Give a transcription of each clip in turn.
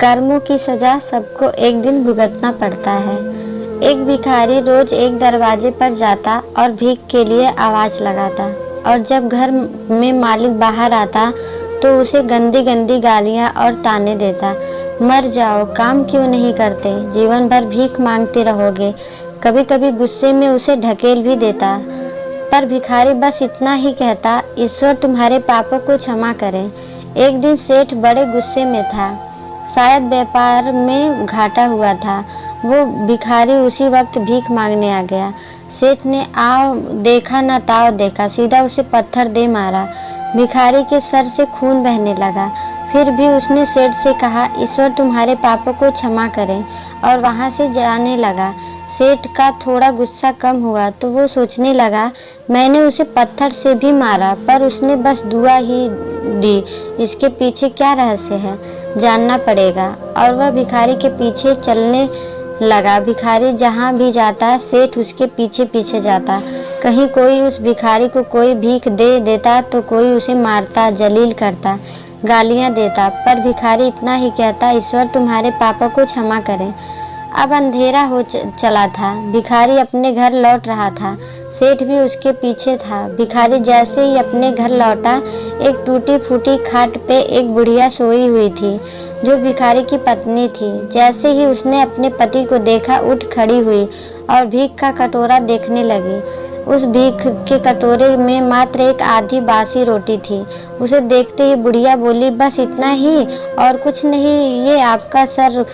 कर्मों की सजा सबको एक दिन भुगतना पड़ता है। एक भिखारी रोज एक दरवाजे पर जाता और भीख के लिए आवाज लगाता, और जब घर में मालिक बाहर आता तो उसे गंदी गंदी गालियां और ताने देता। मर जाओ, काम क्यों नहीं करते, जीवन भर भीख मांगते रहोगे। कभी कभी गुस्से में उसे ढकेल भी देता, पर भिखारी बस इतना ही कहता, ईश्वर तुम्हारे पापों को क्षमा करें। एक दिन सेठ बड़े गुस्से में था, शायद व्यापार में घाटा हुआ था। वो भिखारी उसी वक्त भीख मांगने आ गया। सेठ ने आओ देखा ना ताव देखा, सीधा उसे पत्थर दे मारा। भिखारी के सर से खून बहने लगा। फिर भी उसने सेठ से कहा, ईश्वर तुम्हारे पापों को क्षमा करें, और वहां से जाने लगा। सेठ का थोड़ा गुस्सा कम हुआ तो वो सोचने लगा, मैंने उसे पत्थर से भी मारा पर उसने बस दुआ ही दी, इसके पीछे क्या रहस्य है, जानना पड़ेगा। और वह भिखारी के पीछे चलने लगा। भिखारी जहाँ भी जाता सेठ उसके पीछे पीछे जाता। कहीं कोई उस भिखारी को कोई भीख दे देता तो कोई उसे मारता, जलील करता, गालियाँ देता, पर भिखारी इतना ही कहता, ईश्वर तुम्हारे पापों को क्षमा करें। अब अंधेरा हो चला था। भिखारी अपने घर लौट रहा था। सेठ भी उसके पीछे था। भिखारी जैसे ही अपने घर लौटा, एक टूटी फूटी खाट पे एक बुढ़िया सोई हुई थी, जो भिखारी की पत्नी थी। जैसे ही उसने अपने पति को देखा, उठ खड़ी हुई और भीख का कटोरा देखने लगी। उस भीख के कटोरे में मात्र एक आधी बासी रोटी थी। उसे देखते ही बुढ़िया बोली, बस इतना ही और कुछ नहीं, ये आपका सर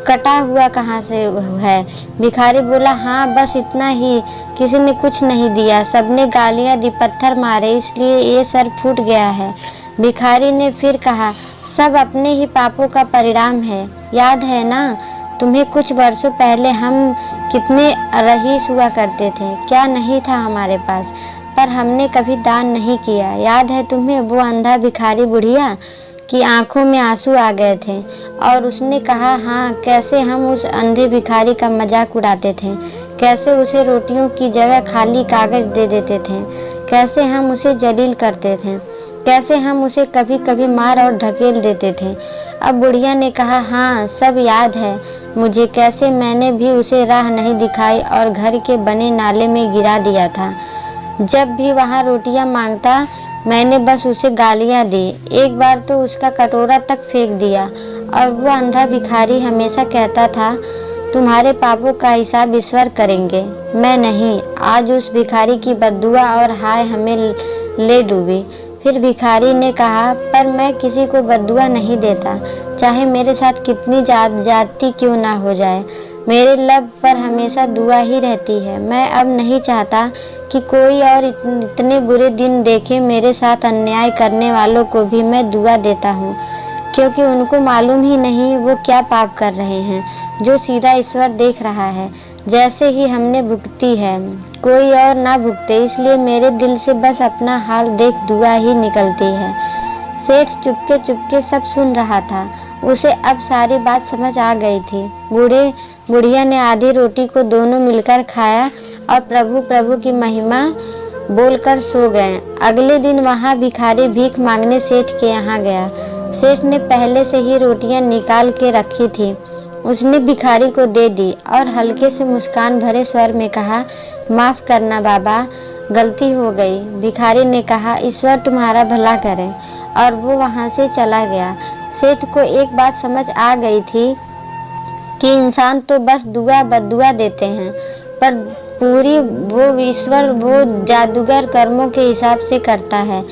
कटा हुआ कहाँ से है? भिखारी बोला, हाँ बस इतना ही, किसी ने कुछ नहीं दिया, सबने गालियाँ दी, पत्थर मारे, इसलिए ये सर फूट गया है। भिखारी ने फिर कहा, सब अपने ही पापों का परिणाम है। याद है ना तुम्हें, कुछ वर्षों पहले हम कितने रईस हुआ करते थे, क्या नहीं था हमारे पास, पर हमने कभी दान नहीं किया। याद है तुम्हें वो अंधा भिखारी बुढ़िया की आंखों में आंसू आ गए थे, और उसने कहा, हाँ कैसे हम उस अंधे भिखारी का मजाक उड़ाते थे, कैसे उसे रोटियों की जगह खाली कागज दे देते थे, कैसे हम उसे जलील करते थे, कैसे हम उसे कभी कभी मार और ढकेल देते थे। अब बुढ़िया ने कहा, हाँ सब याद है मुझे, कैसे मैंने भी उसे राह नहीं दिखाई और घर के बने नाले में गिरा दिया था। जब भी वहाँ रोटियां मांगता मैंने बस उसे गालियाँ दी, एक बार तो उसका कटोरा तक फेंक दिया। और वो अंधा भिखारी हमेशा कहता था, तुम्हारे पापों का हिसाब ईश्वर करेंगे। मैं नहीं, आज उस भिखारी की बद्दुआ और हाय हमें ले डूबी। फिर भिखारी ने कहा, पर मैं किसी को बद्दुआ नहीं देता, चाहे मेरे साथ कितनी जाति क्यों ना हो जाए, मेरे लब पर हमेशा दुआ ही रहती है। मैं अब नहीं चाहता कि कोई और इतने बुरे दिन देखे। मेरे साथ अन्याय करने वालों को भी मैं दुआ देता हूँ, क्योंकि उनको मालूम ही नहीं वो क्या पाप कर रहे हैं, जो सीधा ईश्वर देख रहा है। जैसे ही हमने भुगती है, कोई और ना भुगते, इसलिए मेरे दिल से बस अपना हाल देख दुआ ही निकलती है। सेठ चुपके चुपके सब सुन रहा था। उसे अब सारी बात समझ आ गई थी। बुढ़िया ने आधी रोटी को दोनों मिलकर खाया और प्रभु प्रभु की महिमा बोलकर सो गए। अगले दिन वहाँ भिखारी भीख मांगने सेठ के यहाँ गया। सेठ ने पहले से ही रोटियां निकाल के रखी थी। उसने भिखारी को दे दी और हल्के से मुस्कान भरे स्वर में कहा, माफ करना बाबा, गलती हो गई। भिखारी ने कहा, ईश्वर तुम्हारा भला करे, और वो वहाँ से चला गया। सेठ को एक बात समझ आ गई थी कि इंसान तो बस दुआ बद्दुआ देते हैं, पर पूरी वो ईश्वर वो जादूगर कर्मों के हिसाब से करता है।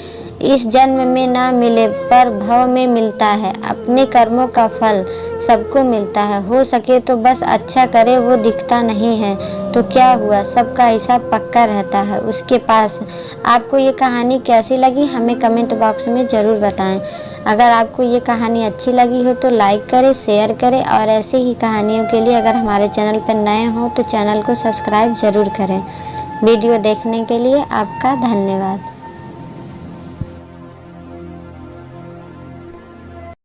इस जन्म में ना मिले पर भव में मिलता है। अपने कर्मों का फल सबको मिलता है। हो सके तो बस अच्छा करे, वो दिखता नहीं है तो क्या हुआ, सबका हिसाब पक्का रहता है उसके पास। आपको ये कहानी कैसी लगी हमें कमेंट बॉक्स में ज़रूर बताएं। अगर आपको ये कहानी अच्छी लगी हो तो लाइक करें, शेयर करें, और ऐसे ही कहानियों के लिए अगर हमारे चैनल पर नए हो तो चैनल को सब्सक्राइब ज़रूर करें। वीडियो देखने के लिए आपका धन्यवाद।